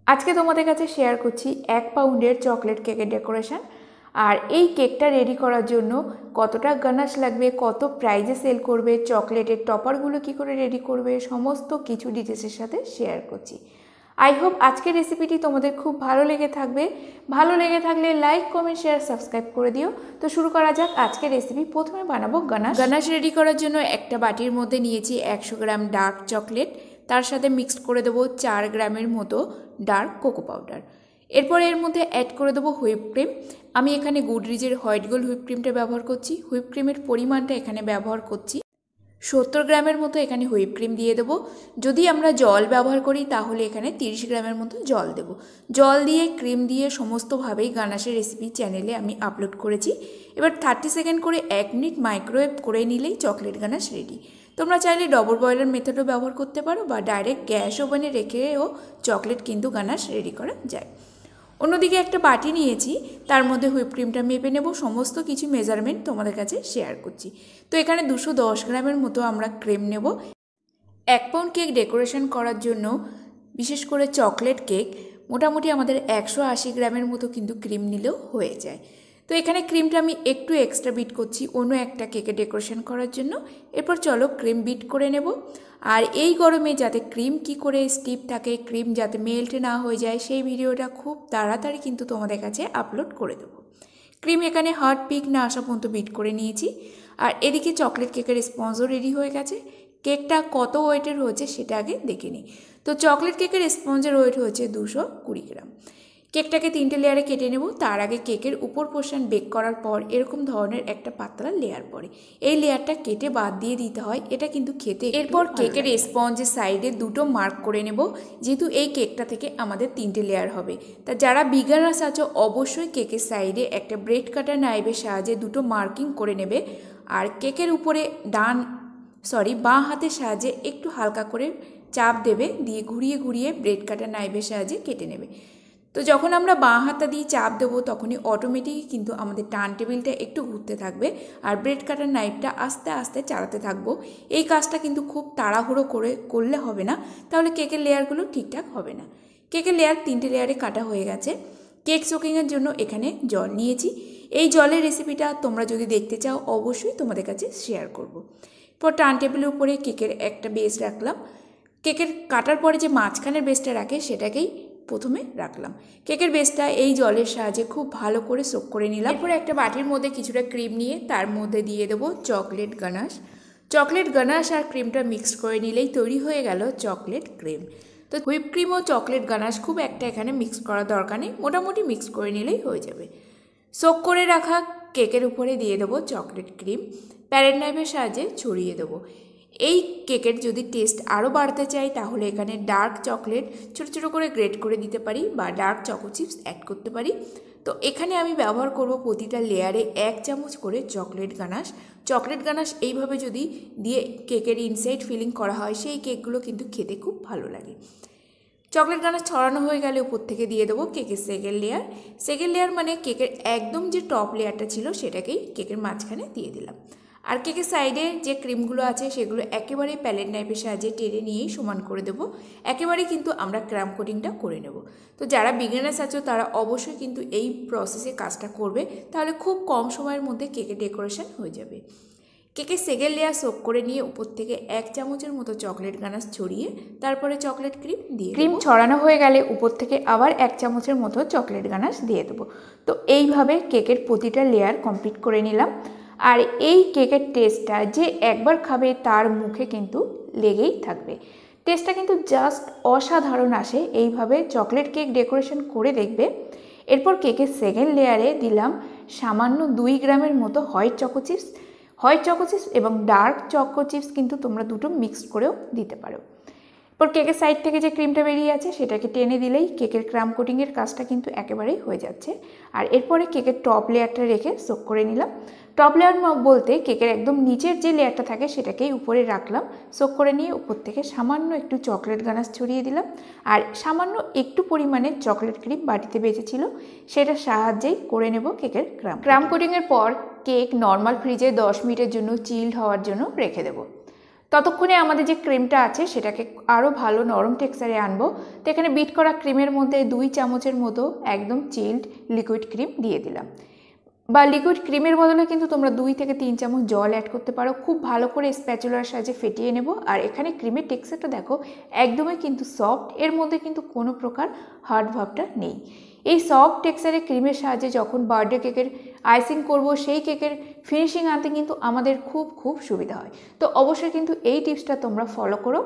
আজকে তোমাদের কাছে শেয়ার করছি 1 পাউন্ডের চকলেট কেকের ডেকোরেশন। আর এই কেকটা রেডি করার জন্য কতটা গানাশ লাগবে, কত প্রাইজে সেল করবে, চকলেটের টপারগুলো কি করে রেডি করবে, সমস্ত কিছু ডিটেলসের সাথে শেয়ার করছি। আই হোপ আজকের রেসিপিটি তোমাদের খুব ভালো লেগে থাকবে। ভালো লেগে থাকলে লাইক, কমেন্ট, শেয়ার, সাবস্ক্রাইব করে দিও। তো শুরু করা যাক আজকের রেসিপি। প্রথমে বানাবো গানাশ। গানাশ রেডি করার জন্য একটা বাটির মধ্যে নিয়েছি 100 গ্রাম ডার্ক চকলেট। তার সাথে মিক্সড করে দেবো 4 গ্রামের মতো ডার্ক কোকো পাউডার। এরপর এর মধ্যে অ্যাড করে দেবো হুইপ ক্রিম। আমি এখানে গুডরিজের হোয়াইট গোল্ড হুইপ ক্রিমটা ব্যবহার করছি। হুইপ ক্রিমের পরিমাণটা এখানে ব্যবহার করছি 70 গ্রামের মতো এখানে হুইপ ক্রিম দিয়ে দেবো। যদি আমরা জল ব্যবহার করি তাহলে এখানে 30 গ্রামের মতো জল দেবো। জল দিয়ে ক্রিম দিয়ে সমস্তভাবেই গানাশের রেসিপি চ্যানেলে আমি আপলোড করেছি। এবার 30 সেকেন্ড করে 1 মিনিট মাইক্রোওয়েভ করে নিলেই চকলেট গানাশ রেডি। তোমরা চাইলে ডবল বয়লার মেথডও ব্যবহার করতে পারো বা ডাইরেক্ট গ্যাস ওভেনে রেখেও চকলেট কিন্তু গানাশ রেডি করা যায়। অন্যদিকে একটা বাটি নিয়েছি, তার মধ্যে হুইপ ক্রিমটা মেপে নেব। সমস্ত কিছু মেজারমেন্ট তোমাদের কাছে শেয়ার করছি। তো এখানে 210 গ্রামের মতো আমরা ক্রিম নেব। 1 পাউন্ড কেক ডেকোরেশন করার জন্য, বিশেষ করে চকলেট কেক, মোটামুটি আমাদের 180 গ্রামের মতো কিন্তু ক্রিম নিলেও হয়ে যায়। তো এখানে ক্রিমটা আমি একটু এক্সট্রা বিট করছি অন্য একটা কেকে ডেকোরেশন করার জন্য। এরপর চলো ক্রিম বিট করে নেব। আর এই গরমে যাতে ক্রিম কি করে স্টিপ থাকে, ক্রিম যাতে মেল্ট না হয়ে যায়, সেই ভিডিওটা খুব তাড়াতাড়ি কিন্তু তোমাদের কাছে আপলোড করে দেবো। ক্রিম এখানে হার্ড পিক না আসা পর্যন্ত বিট করে নিয়েছি। আর এদিকে চকলেট কেকের স্পঞ্জও রেডি হয়ে গেছে। কেকটা কত ওয়েটের হয়েছে সেটা আগে দেখে নিই। তো চকলেট কেকের স্পঞ্জের ওয়েট হয়েছে 220 গ্রাম। কেকটাকে 3টে লেয়ারে কেটে নেব। তার আগে কেকের উপর পোর্শন বেক করার পর এরকম ধরনের একটা পাতলা লেয়ার পড়ে, এই লেয়ারটা কেটে বাদ দিয়ে দিতে হয়, এটা কিন্তু খেতে। এরপর কেকের স্পঞ্জের সাইডে 2টো মার্ক করে নেব, যেহেতু এই কেকটা থেকে আমাদের 3টে লেয়ার হবে। তা যারা বিগানার্স আছো অবশ্যই কেকের সাইডে একটা ব্রেড কাটার নাইফের সাহায্যে 2টো মার্কিং করে নেবে। আর কেকের উপরে বাঁ হাতের সাহায্যে একটু হালকা করে চাপ দেবে, দিয়ে ঘুরিয়ে ঘুরিয়ে ব্রেড কাটার নাইফের সাহায্যে কেটে নেবে। তো যখন আমরা বাঁ হাতটা দিয়ে চাপ দেবো তখনই অটোমেটিকই কিন্তু আমাদের টার্ন টেবিলটা একটু ঘুরতে থাকবে আর ব্রেড কাটার নাইফটা আস্তে আস্তে চালাতে থাকবো। এই কাজটা কিন্তু খুব তাড়াহুড়ো করলে হবে না, তাহলে কেকের লেয়ারগুলো ঠিকঠাক হবে না। কেকের লেয়ার 3টে লেয়ারে কাটা হয়ে গেছে। কেক সোকিংয়ের জন্য এখানে জল নিয়েছি। এই জলের রেসিপিটা তোমরা যদি দেখতে চাও অবশ্যই তোমাদের কাছে শেয়ার করব। এরপর টার্ন টেবিলের উপরে কেকের একটা বেস রাখলাম। কেকের কাটার পরে যে মাঝখানের বেসটা রাখে সেটাকেই প্রথমে রাখলাম। কেকের বেসটা এই জলের সাহায্যে খুব ভালো করে সোক করে নিলাম। এরপরে একটা বাটির মধ্যে কিছুটা ক্রিম নিয়ে তার মধ্যে দিয়ে দেবো চকলেট গানাশ। চকলেট গানাশ আর ক্রিমটা মিক্স করে নিলেই তৈরি হয়ে গেল চকলেট ক্রিম। তো হুইপ ক্রিম ও চকলেট গানাশ খুব একটা এখানে মিক্স করার দরকার নেই, মোটামুটি মিক্স করে নিলেই হয়ে যাবে। সোক করে রাখা কেকের উপরে দিয়ে দেবো চকলেট ক্রিম, প্যারেট নাইফের সাহায্যে ছড়িয়ে দেবো। এই কেকের যদি টেস্ট আরও বাড়তে চাই তাহলে এখানে ডার্ক চকলেট ছোটো ছোটো করে গ্রেট করে দিতে পারি বা ডার্ক চকো চিপস অ্যাড করতে পারি। তো এখানে আমি ব্যবহার করব প্রতিটা লেয়ারে 1 চামচ করে চকলেট গানাশ। চকলেট গানাশ এইভাবে যদি দিয়ে কেকের ইনসাইড ফিলিং করা হয় সেই কেকগুলো কিন্তু খেতে খুব ভালো লাগে। চকলেট গানাশ ছড়ানো হয়ে গেলে উপর থেকে দিয়ে দেবো কেকের সেকেন্ড লেয়ার। সেকেন্ড লেয়ার মানে কেকের একদম যে টপ লেয়ারটা ছিল সেটাকেই কেকের মাঝখানে দিয়ে দিলাম। আর কেকের সাইডে যে ক্রিমগুলো আছে সেগুলো একেবারেই প্যালেট নাইফের সাহায্যে টেনে নিয়েই সমান করে দেবো। একেবারেই কিন্তু আমরা ক্রাম কোটিংটা করে নেব। তো যারা বিগিনার্স আছো তারা অবশ্যই কিন্তু এই প্রসেসে কাজটা করবে, তাহলে খুব কম সময়ের মধ্যে কেকের ডেকোরেশন হয়ে যাবে। কেকের সেকেন্ড লেয়ার সোক করে নিয়ে উপর থেকে 1 চামচের মতো চকলেট গানাশ ছড়িয়ে তারপরে চকলেট ক্রিম দিয়ে ক্রিম ছড়ানো হয়ে গেলে উপর থেকে আবার 1 চামচের মতো চকলেট গানাশ দিয়ে দেবো। তো এইভাবে কেকের প্রতিটা লেয়ার কমপ্লিট করে নিলাম। আর এই কেকের টেস্টটা যে একবার খাবে তার মুখে কিন্তু লেগেই থাকবে। টেস্টটা কিন্তু জাস্ট অসাধারণ আসে এইভাবে চকলেট কেক ডেকোরেশন করে দেখবে। এরপর কেকের সেকেন্ড লেয়ারে দিলাম সামান্য 2 গ্রামের মতো হোয়াইট চকো চিপস এবং ডার্ক চকো চিপস কিন্তু তোমরা দুটো মিক্স করেও দিতে পারো। এরপর কেকের সাইড থেকে যে ক্রিমটা বেরিয়ে আছে সেটাকে টেনে দিলেই কেকের ক্রাম কোটিংয়ের কাজটা কিন্তু একেবারেই হয়ে যাচ্ছে। আর এরপরে কেকের টপ লেয়ারটা রেখে সোক করে নিলাম। টপ লেয়ার বলতে কেকের একদম নিচের যে লেয়ারটা থাকে সেটাকেই উপরে রাখলাম। সোক করে নিয়ে উপর থেকে সামান্য একটু চকলেট গানাশ ছড়িয়ে দিলাম। আর সামান্য একটু পরিমাণে চকলেট ক্রিম বাটিতে বেঁচেছিল সেটার সাহায্যেই করে নেব কেকের ক্রাম কোটিংয়ের পর কেক নর্মাল ফ্রিজে 10 মিনিটের জন্য চিল্ড হওয়ার জন্য রেখে দেবো। ততক্ষণে আমাদের যে ক্রিমটা আছে সেটাকে আরও ভালো নরম টেক্সচারে আনবো। তো এখানে বিট করা ক্রিমের মধ্যে 2 চামচের মতো একদম চিল্ড লিকুইড ক্রিম দিয়ে দিলাম, বা লিকুইড ক্রিমের বদলে কিন্তু তোমরা 2 থেকে 3 চামচ জল অ্যাড করতে পারো। খুব ভালো করে স্প্যাচুলার সাহায্যে ফেটিয়ে নেব। আর এখানে ক্রিমের টেক্সচারটা দেখো একদমই কিন্তু সফট, এর মধ্যে কিন্তু কোনো প্রকার হার্ড ভাবটা নেই। এই সফট টেক্সচারে ক্রিমের সাহায্যে যখন বার্থডে কেকের আইসিং করব, সেই কেকের ফিনিশিং আনতে কিন্তু আমাদের খুব সুবিধা হয়। তো অবশ্যই কিন্তু এই টিপসটা তোমরা ফলো করো।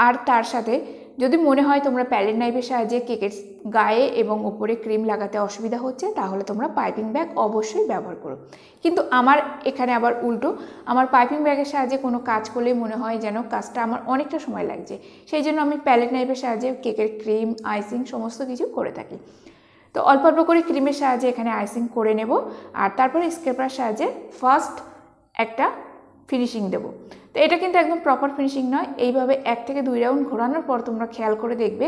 আর তার সাথে যদি মনে হয় তোমরা প্যালেট নাইফের সাহায্যে কেকের গায়ে এবং ওপরে ক্রিম লাগাতে অসুবিধা হচ্ছে, তাহলে তোমরা পাইপিং ব্যাগ অবশ্যই ব্যবহার করো। কিন্তু আমার এখানে আবার উল্টো, আমার পাইপিং ব্যাগের সাহায্যে কোনো কাজ করলেই মনে হয় যেন কাজটা আমার অনেকটা সময় লাগছে, সেই জন্য আমি প্যালেট নাইফের সাহায্যে কেকের ক্রিম আইসিং সমস্ত কিছু করে থাকি। তো অল্প অল্প করে ক্রিমের সাহায্যে এখানে আইসিং করে নেব, আর তারপরে স্ক্রেপার সাহায্যে ফার্স্ট একটা ফিনিশিং দেব। তো এটা কিন্তু একদম প্রপার ফিনিশিং নয়, এইভাবে 1 থেকে 2 রাউন্ড ঘোরানোর পর তোমরা খেয়াল করে দেখবে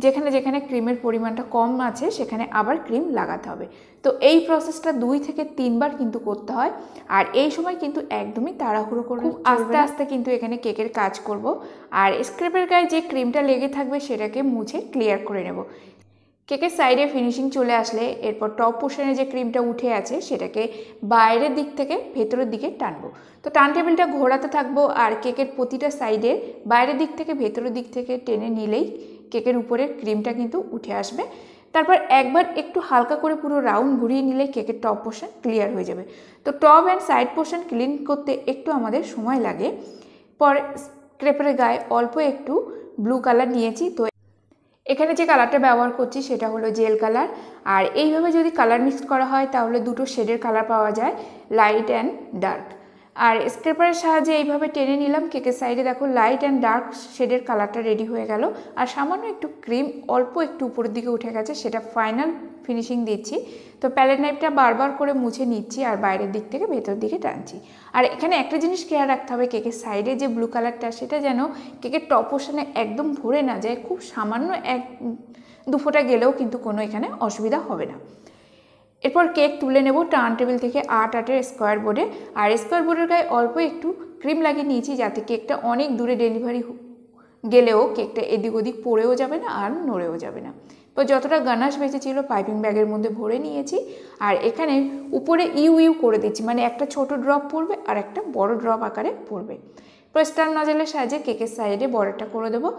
যেখানে যেখানে ক্রিমের পরিমাণটা কম আছে সেখানে আবার ক্রিম লাগাতে হবে। তো এই প্রসেসটা 2 থেকে 3 বার কিন্তু করতে হয়। আর এই সময় কিন্তু একদমই তাড়াহুড়ো করে আস্তে আস্তে কিন্তু এখানে কেকের কাজ করব। আর স্ক্রেপের গায়ে যে ক্রিমটা লেগে থাকবে সেটাকে মুছে ক্লিয়ার করে নেব। কেকের সাইডে ফিনিশিং চলে আসলে এরপর টপ পোর্শনে যে ক্রিমটা উঠে আছে সেটাকে বাইরের দিক থেকে ভেতরের দিকে টানবো। তো টার্ন টেবিলটা ঘোরাতে থাকবো, আর কেকের প্রতিটা সাইডে বাইরের দিক থেকে ভেতরের দিক থেকে টেনে নিলেই কেকের উপরের ক্রিমটা কিন্তু উঠে আসবে। তারপর একবার একটু হালকা করে পুরো রাউন্ড ঘুরিয়ে নিলে কেকের টপ পোর্শন ক্লিয়ার হয়ে যাবে। তো top and side portion clean করতে একটু আমাদের সময় লাগে। পরে ক্রেপের গায়ে অল্প একটু ব্লু কালার নিয়েছি। তো এখানে যে কালারটা ব্যবহার করছি সেটা হলো জেল কালার। আর এইভাবে যদি কালার মিক্স করা হয় তাহলে দুটো শেডের কালার পাওয়া যায়, লাইট অ্যান্ড ডার্ক। আর স্ক্রেপারের সাহায্যে এইভাবে টেনে নিলাম, কেকের সাইডে দেখো লাইট অ্যান্ড ডার্ক শেডের কালারটা রেডি হয়ে গেল। আর সামান্য একটু ক্রিম অল্প একটু উপরের দিকে উঠে গেছে, সেটা ফাইনাল ফিনিশিং দিচ্ছি। তো প্যালেট নাইফটা বারবার করে মুছে নিচ্ছি আর বাইরের দিক থেকে ভেতর দিকে টানছি। আর এখানে একটা জিনিস খেয়াল রাখতে হবে, কেকের সাইডে যে ব্লু কালারটা সেটা যেন কেকের টপ পোর্শনে একদম ভরে না যায়, খুব সামান্য 1-2 ফোঁটা গেলেও কিন্তু কোনো এখানে অসুবিধা হবে না। এরপর কেক তুলে নেব টার্ন টেবিল থেকে 8-8 স্কোয়ার বোর্ডে। আর স্কোয়ার বোর্ডের গায়ে অল্প একটু ক্রিম লাগিয়ে নিয়েছি যাতে কেকটা অনেক দূরে ডেলিভারি গেলেও কেকটা এদিক ওদিক পড়েও যাবে না আর নড়েও যাবে না। তো যতটা গানাশ বেঁচেছিল পাইপিং ব্যাগের মধ্যে ভরে নিয়েছি। আর এখানে উপরে ইউ করে দিচ্ছি, মানে একটা ছোট ড্রপ পড়বে আর একটা বড় ড্রপ আকারে পড়বে। স্টার নজলের সাহায্যে কেকের সাইডে বর্ডারটা করে দেবো।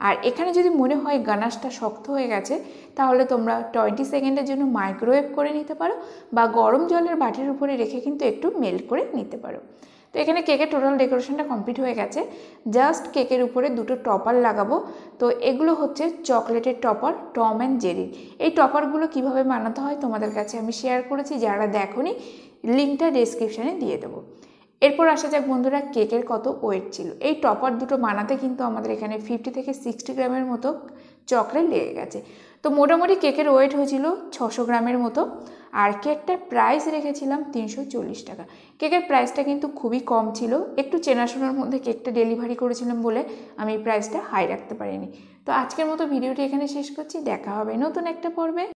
আর এখানে যদি মনে হয় গানাশটা শক্ত হয়ে গেছে তাহলে তোমরা 20 সেকেন্ডের জন্য মাইক্রোওয়েভ করে নিতে পারো, বা গরম জলের বাটির উপরে রেখে কিন্তু একটু মেল্ট করে নিতে পারো। তো এখানে কেকের টোটাল ডেকোরেশনটা কমপ্লিট হয়ে গেছে। জাস্ট কেকের উপরে দুটো টপার লাগাবো। তো এগুলো হচ্ছে চকলেটের টপার, টম অ্যান্ড জেরির। এই টপারগুলো কিভাবে বানাতে হয় তোমাদের কাছে আমি শেয়ার করেছি, যারা দেখোনি লিঙ্কটা ডেসক্রিপশানে দিয়ে দেবো। এরপর আসা যাক বন্ধুরা কেকের কত ওয়েট ছিল। এই টপার দুটো বানাতে কিন্তু আমাদের এখানে 50 থেকে 60 গ্রামের মতো চকলেট লেগে গেছে। তো মোটামুটি কেকের ওয়েট হয়েছিল 600 গ্রামের মতো। আর কেকটার প্রাইস রেখেছিলাম 340 টাকা। কেকের প্রাইসটা কিন্তু খুবই কম ছিল, একটু চেনাশোনার মধ্যে কেকটা ডেলিভারি করেছিলাম বলে আমি প্রাইসটা হাই রাখতে পারিনি। তো আজকের মতো ভিডিওটি এখানে শেষ করছি, দেখা হবে নতুন একটা পর্বে।